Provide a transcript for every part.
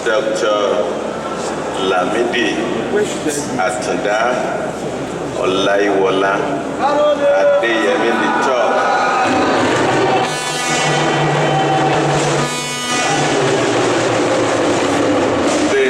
Dr. Lamidi Atanda Oyinlola Adeyemi Litok. The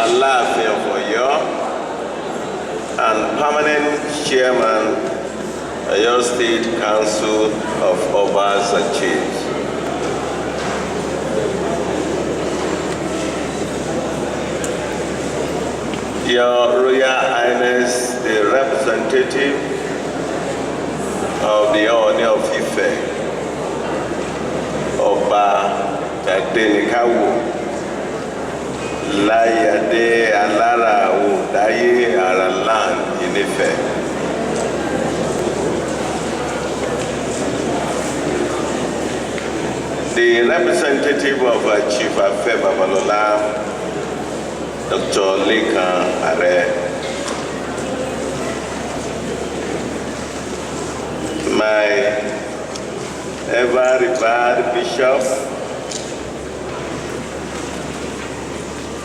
Alaafin of Oyo and permanent chairman Oyo State Council of Obas and Chiefs. Your Royal Highness, the representative of the Ooni of Ife, Ọba Tadenikawo, Láyàdé Alára Òdáyé Aralan in Ife. The representative of Chief Afe Babalola, Dr. Lekan Are, my ever-revered Bishop,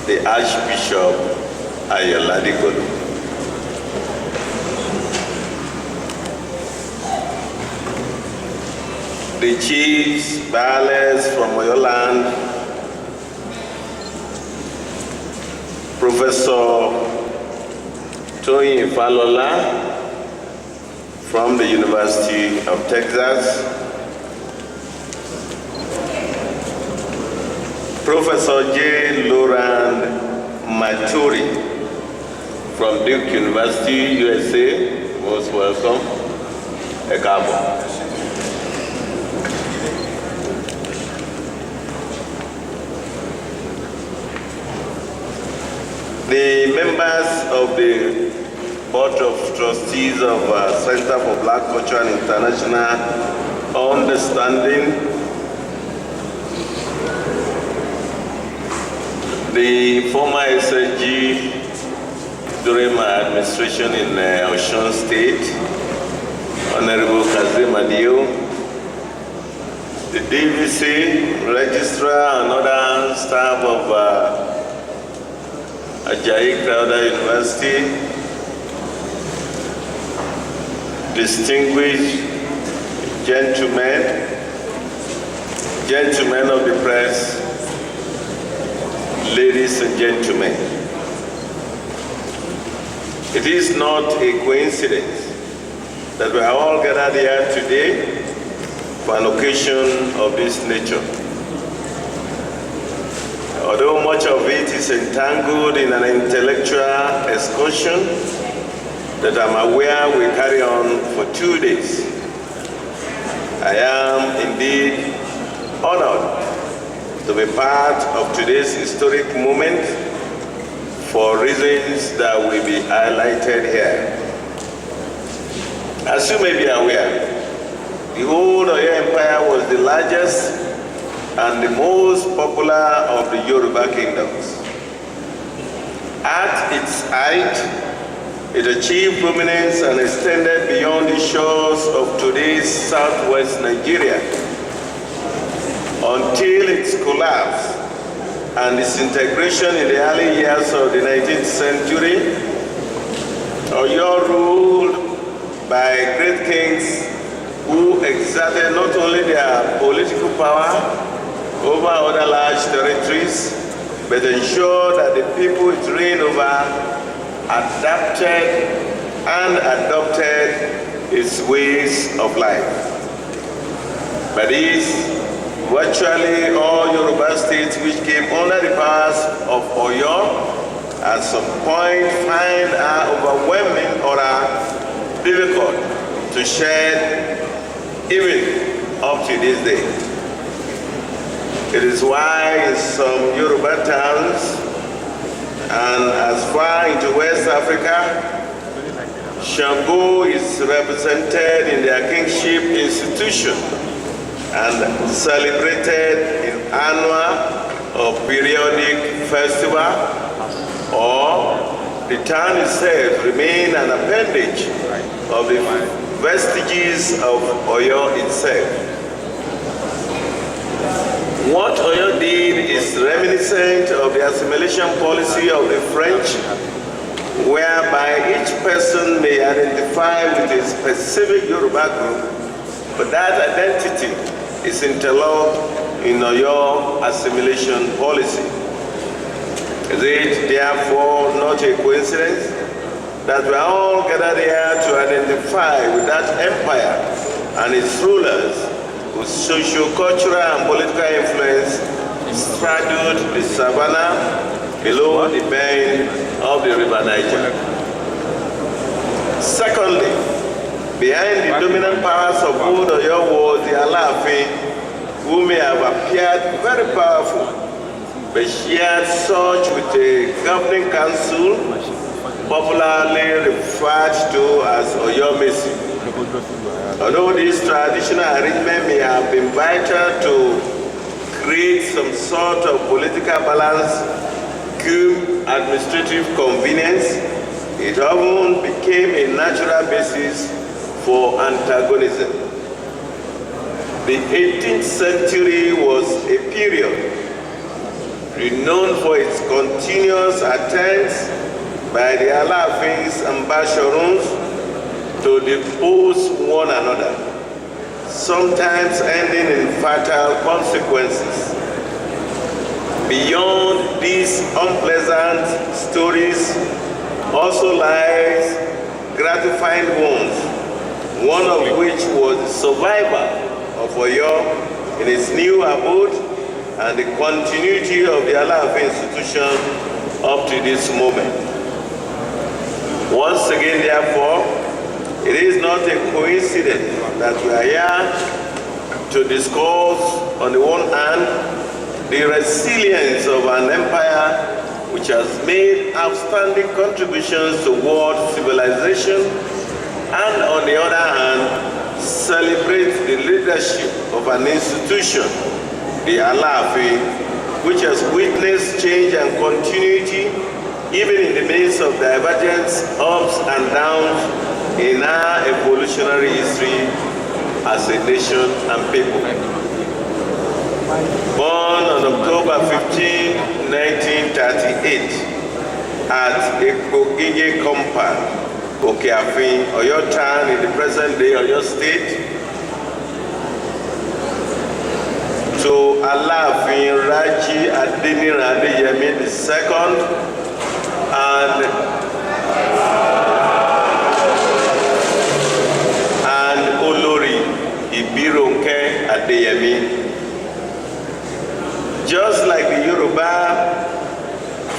the Archbishop Ajayi, the chiefs, bailiffs from Oyo land, Professor Oyinlola from the University of Texas, Professor J. Laurent Maturi from Duke University, USA, most welcome. Ekabo. The members of the Board of Trustees of Center for Black Culture and International Understanding, the former SSG during my administration in Osun State, Honorable Kazim Adio, the DVC, Registrar and other staff of Ajayi Crowther University, distinguished gentlemen of the press, ladies and gentlemen. It is not a coincidence that we are all gathered here today for an occasion of this nature. Although much of it is entangled in an intellectual excursion that I'm aware will carry on for 2 days, I am indeed honored to be part of today's historic moment for reasons that will be highlighted here. As you may be aware, the whole Oyo Empire was the largest and the most popular of the Yoruba kingdoms. At its height, it achieved prominence and extended beyond the shores of today's southwest Nigeria until its collapse and disintegration in the early years of the 19th century. Oyo ruled by great kings who exerted not only their political power over other large territories, but ensure that the people it reigned over adapted and adopted its ways of life. But these, virtually all Yoruba states which came under the powers of Oyo at some point find are overwhelming or are difficult to shed even up to this day. It is why in some Yoruba towns and as far into West Africa, Shango is represented in their kingship institution and celebrated in annual or periodic festival, or the town itself remains an appendage of the vestiges of Oyo itself. What Oyo did is reminiscent reminiscent of the assimilation policy of the French, whereby each person may identify with a specific Yoruba group, but that identity is interlocked in your assimilation policy. Is it therefore not a coincidence that we are all gathered here to identify with that empire and its rulers whose socio-cultural and political influence straddled the savannah below the bend of the river Niger? Secondly, behind the dominant powers of old Oyo was the Alaafin, who may have appeared very powerful, but shared such with a governing council popularly referred to as Oyomesi. Although this traditional arrangement may have been vital to create some sort of political balance, give administrative convenience, it often became a natural basis for antagonism. The 18th century was a period renowned for its continuous attempts by the Alaafin's ambassadors to depose one another, sometimes ending in fatal consequences. Beyond these unpleasant stories also lies gratifying ones, one of which was the survival of Oyo in its new abode and the continuity of the Alaafin institution up to this moment. Once again, therefore, it is not a coincidence that we are here to discuss, on the one hand, the resilience of an empire which has made outstanding contributions toward civilization, and on the other hand, celebrate the leadership of an institution, the Alaafin, which has witnessed change and continuity even in the midst of divergence, ups and downs in our evolutionary history as a nation and people. Born on October 15, 1938 at Ekogige compound, Okeafin, Oyo town in the present day Oyo State, to Alaafin Raji Adeniran Adeyemi II and Olori Ibironke Adeyemi. Just like the Yoruba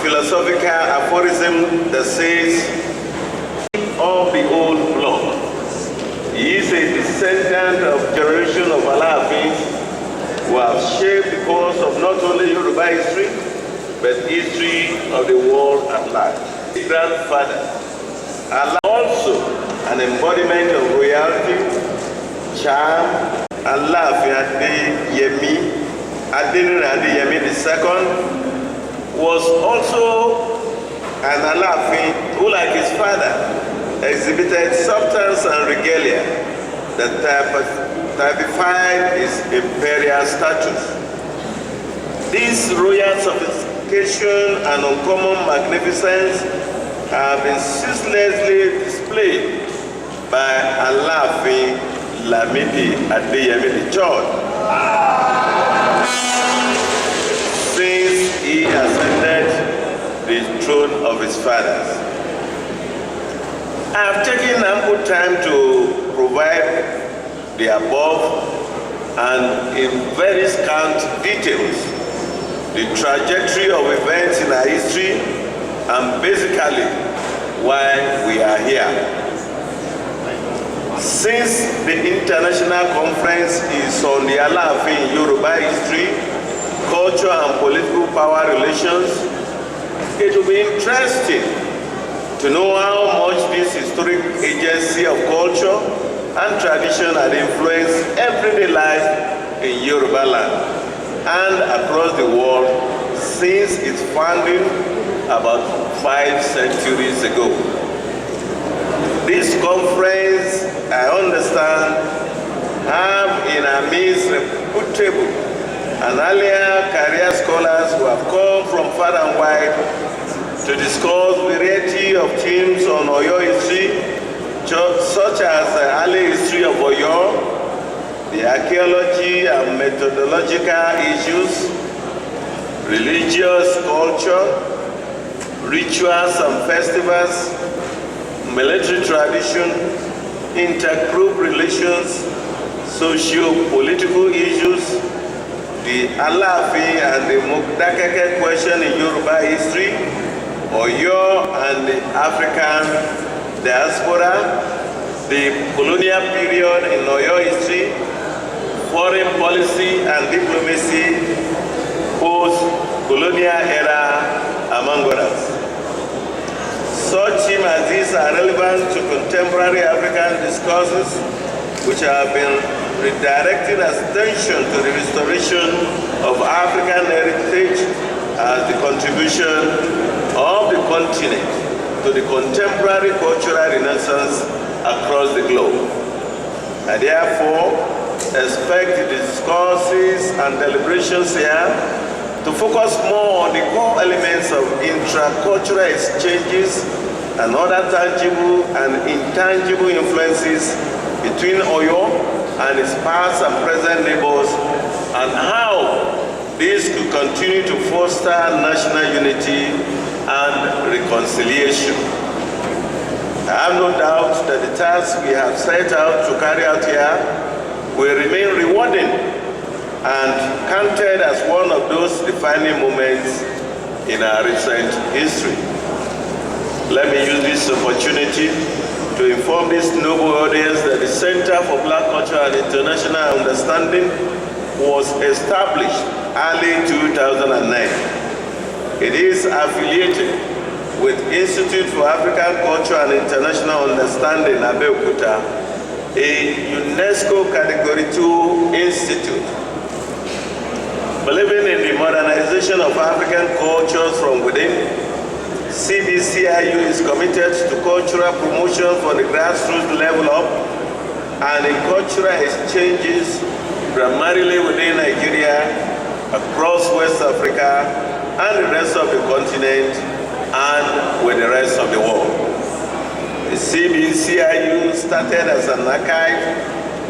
philosophical aphorism that says, of the old blood. He is a descendant of generation of Alaafin who have shaped the course of not only Yoruba history, but history of the world at large. His grandfather, also an embodiment of royalty, charm, Alaafin Adeniran Adeyemi II was also an Alaafin who, like his father, exhibited substance and regalia that typified his imperial status. These royal sophistication and uncommon magnificence have been ceaselessly displayed by Alaafin Lamidi Adeyemi III since he ascended the throne of his fathers. I have taken ample time to provide the above and in very scant details the trajectory of events in our history and basically why we are here. Since the international conference is on the Alaafin Yoruba history, culture and political power relations, it will be interesting to know how much this historic agency of culture and tradition had influenced everyday life in Yoruba land and across the world since its founding about 5 centuries ago. This conference, I understand, have in our midst reputable and earlier career scholars who have called far and wide to discuss variety of themes on Oyo history, such as the early history of Oyo, the archaeology and methodological issues, religious culture, rituals and festivals, military tradition, intergroup relations, socio-political issues, the Alaafin and the Mokdakeke question in Yoruba history, Oyo and the African diaspora, the colonial period in Oyo history, foreign policy and diplomacy, post-colonial era, among others. Such themes as these are relevant to contemporary African discourses, which have been redirecting attention to the restoration of African heritage as the contribution of the continent to the contemporary cultural renaissance across the globe. I therefore expect the discourses and deliberations here to focus more on the core elements of intracultural exchanges and other tangible and intangible influences between Oyo and its past and present neighbors, and how this could continue to foster national unity and reconciliation. I have no doubt that the task we have set out to carry out here will remain rewarding and counted as one of those defining moments in our recent history. Let me use this opportunity to inform this noble audience that the Center for Black Culture and International Understanding was established early 2009. It is affiliated with Institute for African Culture and International Understanding, Abeokuta, a UNESCO Category 2 institute. Believing in the modernization of African cultures from within, CBCIU is committed to cultural promotion for the grassroots level up and in cultural exchanges primarily within Nigeria, across West Africa and the rest of the continent and with the rest of the world. The CBCIU started as an archive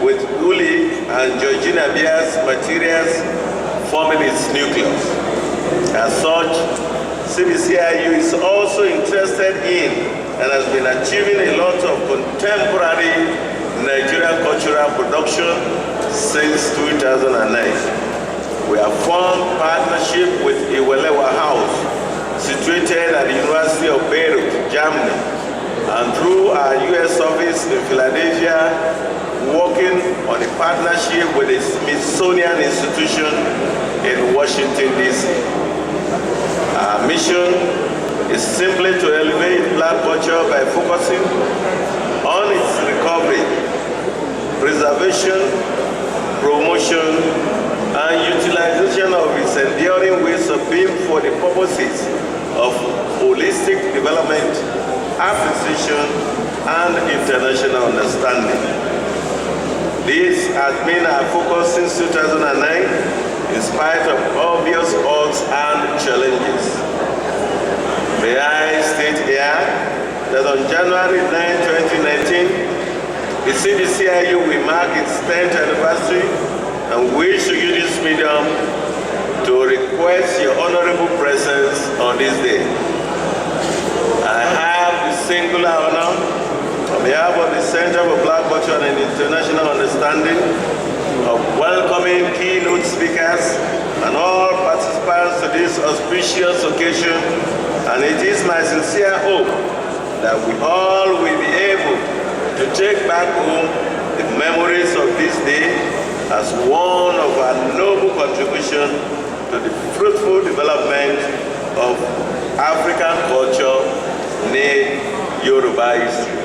with Uli and Georgina Bia's materials forming its nucleus. As such, CBCIU is also interested in and has been achieving a lot of contemporary Nigerian cultural production since 2009. We have formed partnership with Iwelewa House, situated at the University of Beirut, Germany, and through our U.S. office in Philadelphia, working on a partnership with the Smithsonian Institution in Washington, D.C. Our mission is simply to elevate Black culture by focusing on its recovery, preservation, promotion, and utilization of its enduring ways of being for the purposes of holistic development, appreciation, and international understanding. This has been our focus since 2009, in spite of obvious odds and challenges. May I state here that on January 9, 2019, the CBCIU will mark its 10th anniversary and wish to use this medium to request your honorable presence on this day. I have the singular honor, on behalf of the Center for Black Culture and International Understanding, of welcoming keynote speakers and all participants to this auspicious occasion, and it is my sincere hope that we all will be able to take back home the memories of this day as one of our noble contributions to the fruitful development of African culture, named Yoruba history.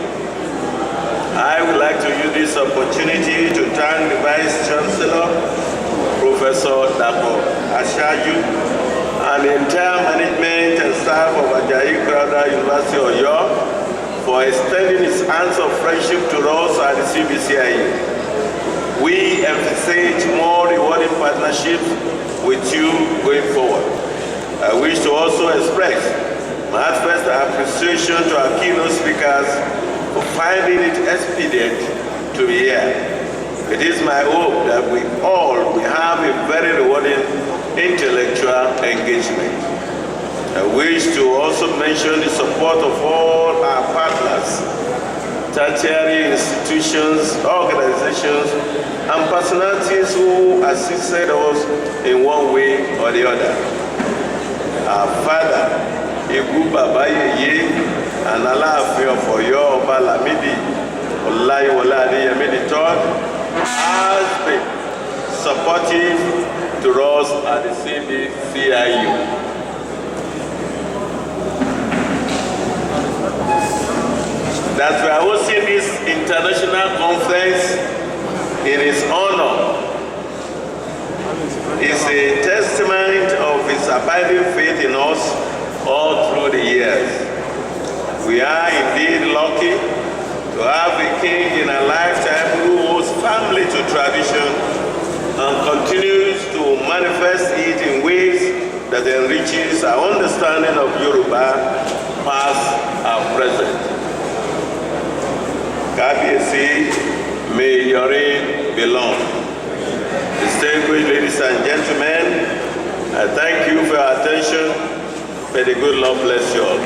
I would like to use this opportunity to thank the Vice Chancellor, Professor Dapo Ajayi, and the entire management and staff of Ajayi Crowther University of Oyo for extending its hands of friendship to us at the CBCIU. We emphasize more rewarding partnerships with you going forward. I wish to also express my heartfelt appreciation to our keynote speakers for finding it expedient to be here. It is my hope that we all will have a very rewarding intellectual engagement. I wish to also mention the support of all our partners, tertiary institutions, organizations, and personalities who assisted us in one way or the other. Our father, Igu Babayeye, and Alaafin of Oyo Oba Lamidi Olagunsoye Adeyemi III, has been supportive to us at the CBCIU. That we are hosting this international conference in his honor is a testament of his abiding faith in us all through the years. We are indeed lucky to have a king in a lifetime who holds firmly to tradition and continues to manifest it in ways that enriches our understanding of Yoruba, past and present. Kabiyesi, may your reign be long. Distinguished ladies and gentlemen, I thank you for your attention. May the good Lord bless you all.